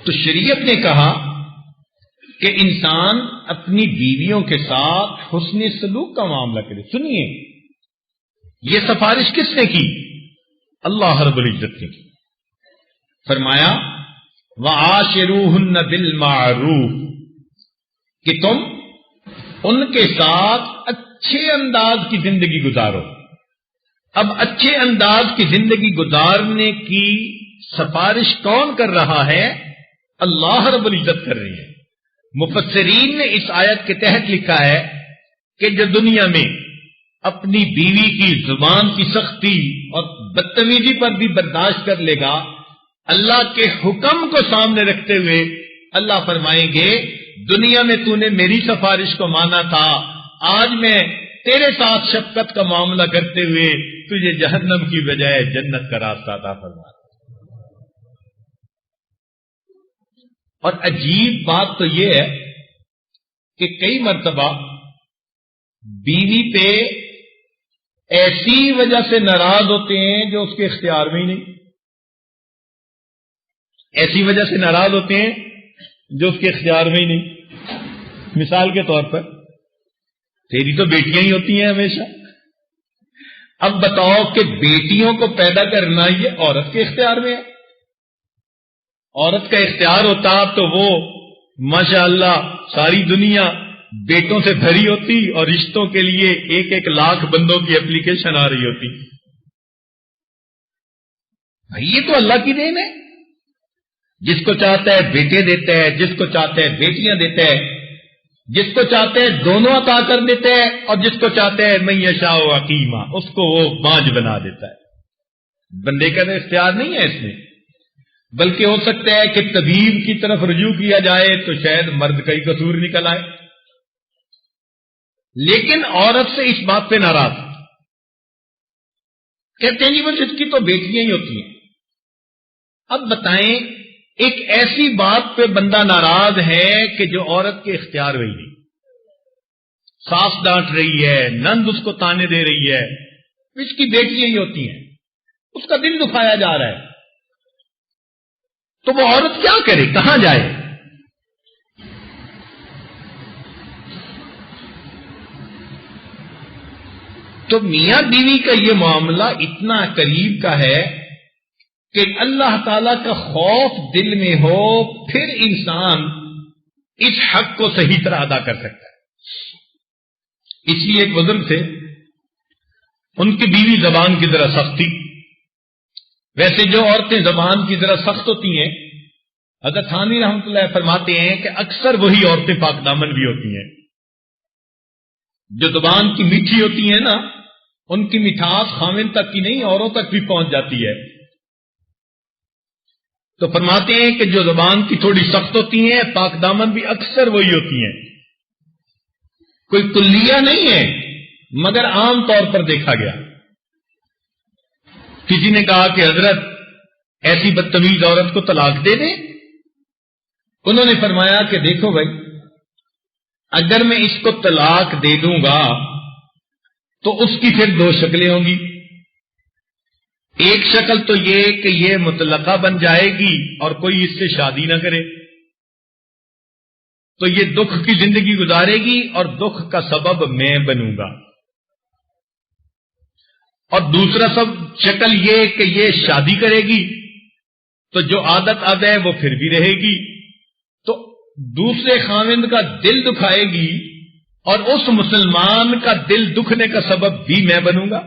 تو شریعت نے کہا کہ انسان اپنی بیویوں کے ساتھ حسن سلوک کا معاملہ کرے. سنیے، یہ سفارش کس نے کی؟ اللہ رب العزت نے کی. فرمایا وَعَاشِرُوهُنَّ بِالْمَعْرُوفِ کہ تم ان کے ساتھ اچھے انداز کی زندگی گزارو. اب اچھے انداز کی زندگی گزارنے کی سفارش کون کر رہا ہے؟ اللہ رب العزت کر رہی ہے. مفسرین نے اس آیت کے تحت لکھا ہے کہ جو دنیا میں اپنی بیوی کی زبان کی سختی اور بدتمیزی پر بھی برداشت کر لے گا، اللہ کے حکم کو سامنے رکھتے ہوئے اللہ فرمائیں گے دنیا میں تو نے میری سفارش کو مانا تھا، آج میں تیرے ساتھ شفقت کا معاملہ کرتے ہوئے تجھے جہنم کی بجائے جنت کا راستہ عطا فرما. اور عجیب بات تو یہ ہے کہ کئی مرتبہ بیوی پہ ایسی وجہ سے ناراض ہوتے ہیں جو اس کے اختیار میں ہی نہیں، ایسی وجہ سے ناراض ہوتے ہیں جو اس کے اختیار میں ہی نہیں. مثال کے طور پر تیری تو بیٹیاں ہی ہوتی ہیں ہمیشہ. اب بتاؤ کہ بیٹیوں کو پیدا کرنا یہ عورت کے اختیار میں ہے. عورت کا اختیار ہوتا تو وہ ماشاءاللہ ساری دنیا بیٹوں سے بھری ہوتی اور رشتوں کے لیے 1-1 لاکھ بندوں کی اپلیکیشن آ رہی ہوتی. بھائی یہ تو اللہ کی دین ہے. جس کو چاہتا ہے بیٹے دیتا ہے، جس کو چاہتا ہے بیٹیاں دیتا ہے، جس کو چاہتا ہے دونوں عطا کر دیتا ہے، اور جس کو چاہتا ہے من یشاء عقیما اس کو وہ بانج بنا دیتا ہے. بندے کا تو اختیار نہیں ہے اس میں، بلکہ ہو سکتا ہے کہ طبیب کی طرف رجوع کیا جائے تو شاید مرد کا ہی قصور نکل آئے. لیکن عورت سے اس بات پہ ناراض کہتے ہیں جی بس اس کی تو بیٹیاں ہی ہوتی ہیں. اب بتائیں ایک ایسی بات پہ بندہ ناراض ہے کہ جو عورت کے اختیار میں ہی نہیں. ساس ڈانٹ رہی ہے، نند اس کو تانے دے رہی ہے، اس کی بیٹیاں ہی ہوتی ہیں، اس کا دل دکھایا جا رہا ہے. تو وہ عورت کیا کرے، کہاں جائے؟ تو میاں بیوی کا یہ معاملہ اتنا قریب کا ہے کہ اللہ تعالی کا خوف دل میں ہو پھر انسان اس حق کو صحیح طرح ادا کر سکتا ہے. اس لیے ایک بزرگ تھے، ان کی بیوی زبان کی ذرا سخت تھی. ویسے جو عورتیں زبان کی ذرا سخت ہوتی ہیں، حضرت تھانوی رحمۃ اللہ فرماتے ہیں کہ اکثر وہی عورتیں پاک دامن بھی ہوتی ہیں. جو زبان کی میٹھی ہوتی ہیں نا، ان کی مٹھاس خامن تک کی نہیں اوروں تک بھی پہنچ جاتی ہے. تو فرماتے ہیں کہ جو زبان کی تھوڑی سخت ہوتی ہیں پاک دامن بھی اکثر وہی ہوتی ہیں. کوئی کلیہ نہیں ہے مگر عام طور پر دیکھا گیا. کسی نے کہا کہ حضرت ایسی بدتمیز عورت کو طلاق دے دیں. انہوں نے فرمایا کہ دیکھو بھائی، اگر میں اس کو طلاق دے دوں گا تو اس کی پھر 2 شکلیں ہوں گی. ایک شکل تو یہ کہ یہ مطلقہ بن جائے گی اور کوئی اس سے شادی نہ کرے، تو یہ دکھ کی زندگی گزارے گی اور دکھ کا سبب میں بنوں گا. اور دوسرا شکل یہ کہ یہ شادی کرے گی تو جو عادت اب ہے وہ پھر بھی رہے گی، تو دوسرے خاوند کا دل دکھائے گی اور اس مسلمان کا دل دکھنے کا سبب بھی میں بنوں گا.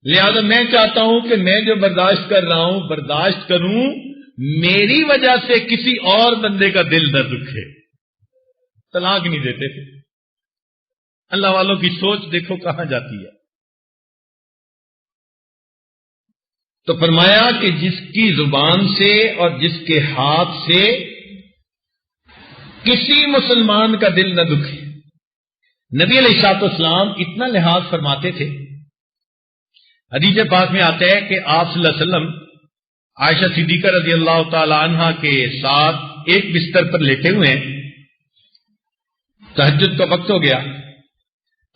لہذا میں چاہتا ہوں کہ میں جو برداشت کر رہا ہوں برداشت کروں، میری وجہ سے کسی اور بندے کا دل نہ دکھے. طلاق نہیں دیتے تھے. اللہ والوں کی سوچ دیکھو کہاں جاتی ہے. تو فرمایا کہ جس کی زبان سے اور جس کے ہاتھ سے کسی مسلمان کا دل نہ دکھے. نبی علیہ الصلوۃ والسلام اتنا لحاظ فرماتے تھے. حدیث پاک میں آتا ہے کہ آپ صلی اللہ علیہ وسلم عائشہ صدیقہ رضی اللہ تعالی عنہا کے ساتھ ایک بستر پر لیٹے ہوئے ہیں. تہجد کا وقت ہو گیا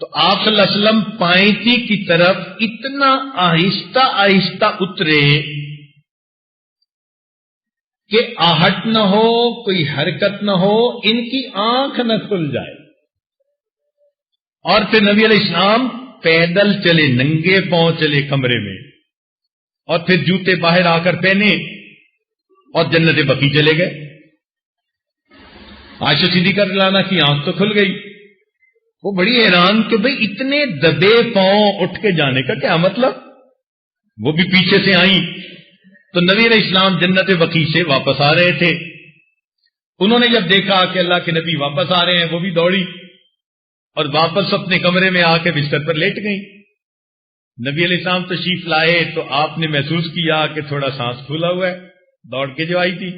تو آپ صلی اللہ علیہ وسلم پائنتی کی طرف اتنا آہستہ آہستہ اترے کہ آہٹ نہ ہو، کوئی حرکت نہ ہو، ان کی آنکھ نہ کھل جائے. اور پھر نبی علیہ السلام پیدل چلے، ننگے پاؤں چلے کمرے میں، اور پھر جوتے باہر آ کر پہنے اور جنت بقیع چلے گئے. عائشہ صدیقہ رضی اللہ عنہا کی آنکھ تو کھل گئی. وہ بڑی حیران کہ بھئی اتنے دبے پاؤں اٹھ کے جانے کا کیا مطلب؟ وہ بھی پیچھے سے آئیں تو نبی علیہ السلام جنت بقیع سے واپس آ رہے تھے. انہوں نے جب دیکھا کہ اللہ کے نبی واپس آ رہے ہیں، وہ بھی دوڑی اور واپس اپنے کمرے میں آ کے بستر پر لیٹ گئی. نبی علیہ السلام تشریف لائے تو آپ نے محسوس کیا کہ تھوڑا سانس پھولا ہوا ہے، دوڑ کے جو آئی تھی.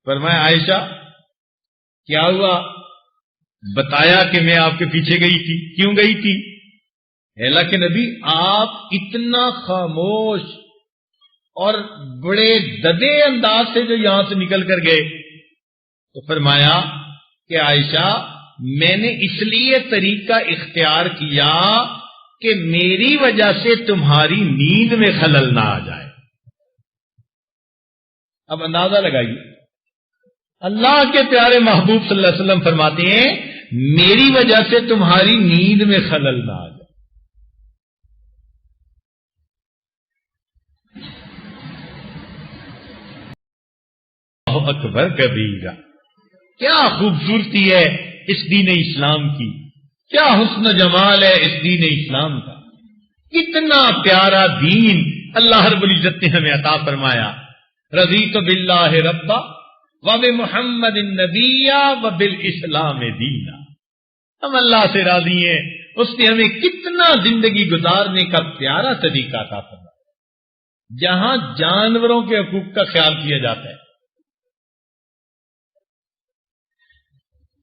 فرمایا عائشہ کیا ہوا؟ بتایا کہ میں آپ کے پیچھے گئی تھی. کیوں گئی تھی؟ اللہ کے نبی آپ اتنا خاموش اور بڑے ددے انداز سے جو یہاں سے نکل کر گئے، تو فرمایا کہ عائشہ میں نے اس لیے طریقہ اختیار کیا کہ میری وجہ سے تمہاری نیند میں خلل نہ آ جائے. اب اندازہ لگائیے، اللہ کے پیارے محبوب صلی اللہ علیہ وسلم فرماتے ہیں میری وجہ سے تمہاری نیند میں خلل نہ آ جائے. اللہ اکبر کبیرہ. کیا خوبصورتی ہے اس دین اسلام کی، کیا حسن و جمال ہے اس دین اسلام کا. کتنا پیارا دین اللہ رب العزت نے ہمیں عطا فرمایا. رضیت باللہ ربا وبمحمد النبی وبالاسلام دینا. ہم اللہ سے راضی ہیں، اس نے ہمیں کتنا زندگی گزارنے کا پیارا طریقہ عطا فرمایا جہاں جانوروں کے حقوق کا خیال کیا جاتا ہے.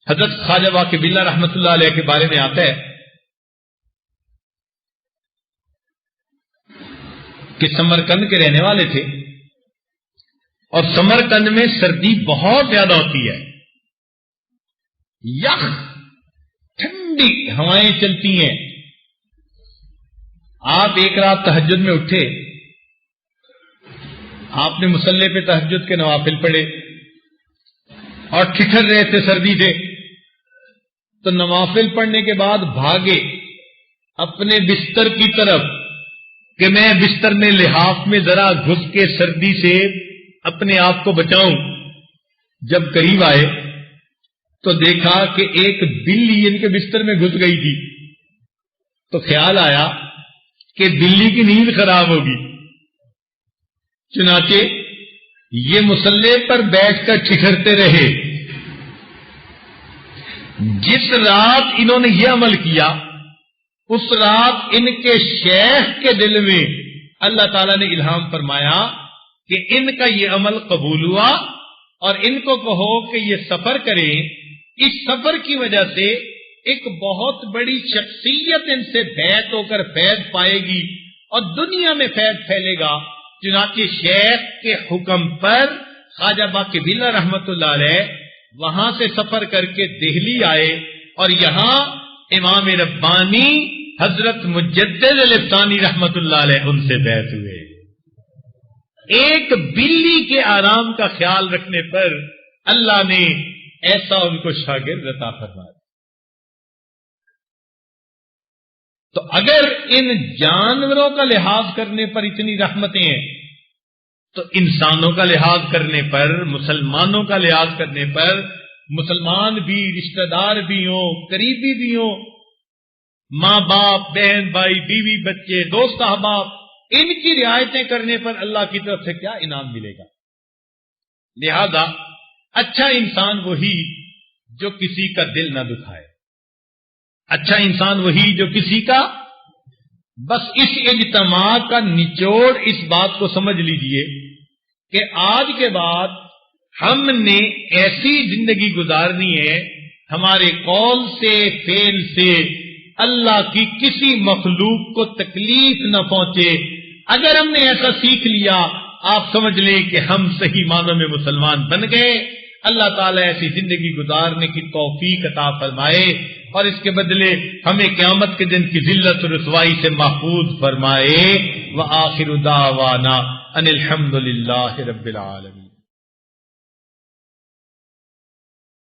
حضرت خواجہ واقف اللہ رحمۃ اللہ علیہ کے بارے میں آتا ہے کہ سمرقند کے رہنے والے تھے، اور سمرقند میں سردی بہت زیادہ ہوتی ہے، یخ ٹھنڈی ہوائیں چلتی ہیں. آپ ایک رات تہجد میں اٹھے، آپ نے مصلی پہ تہجد کے نوافل پڑھے اور ٹھٹھر رہے تھے سردی سے، تو نوافل پڑھنے کے بعد بھاگے اپنے بستر کی طرف کہ میں بستر میں لحاف میں ذرا گھس کے سردی سے اپنے آپ کو بچاؤں. جب قریب آئے تو دیکھا کہ ایک بلی ان کے بستر میں گھس گئی تھی. تو خیال آیا کہ بلی کی نیند خراب ہوگی، چنانچہ یہ مصلی پر بیٹھ کر ٹھٹھرتے رہے. جس رات انہوں نے یہ عمل کیا، اس رات ان کے شیخ کے دل میں اللہ تعالیٰ نے الہام فرمایا کہ ان کا یہ عمل قبول ہوا، اور ان کو کہو کہ یہ سفر کریں. اس سفر کی وجہ سے ایک بہت بڑی شخصیت ان سے بیعت ہو کر فیض پائے گی اور دنیا میں فیض پھیلے گا. چنانچہ شیخ کے حکم پر خواجہ باقی اللہ رحمت اللہ علیہ وہاں سے سفر کر کے دہلی آئے، اور یہاں امام ربانی حضرت مجدد الفسانی رحمت اللہ علیہ ان سے بیعت ہوئے. ایک بلی کے آرام کا خیال رکھنے پر اللہ نے ایسا ان کو شاگرد عطا فرمایا. تو اگر ان جانوروں کا لحاظ کرنے پر اتنی رحمتیں ہیں، تو انسانوں کا لحاظ کرنے پر، مسلمانوں کا لحاظ کرنے پر، مسلمان بھی، رشتہ دار بھی ہوں، قریبی بھی ہوں، ماں باپ، بہن بھائی، بیوی بچے، دوست احباب، ان کی رعایتیں کرنے پر اللہ کی طرف سے کیا انعام ملے گا. لہذا اچھا انسان وہی جو کسی کا دل نہ دکھائے. اچھا انسان وہی جو کسی کا، بس اس اجتماع کا نچوڑ اس بات کو سمجھ لیجئے کہ آج کے بعد ہم نے ایسی زندگی گزارنی ہے ہمارے قول سے، فعل سے اللہ کی کسی مخلوق کو تکلیف نہ پہنچے. اگر ہم نے ایسا سیکھ لیا، آپ سمجھ لیں کہ ہم صحیح معنوں میں مسلمان بن گئے. اللہ تعالیٰ ایسی زندگی گزارنے کی توفیق عطا فرمائے اور اس کے بدلے ہمیں قیامت کے دن کی ذلت و رسوائی سے محفوظ فرمائے. وآخر دعوانا ان الحمد للہ رب العالمین.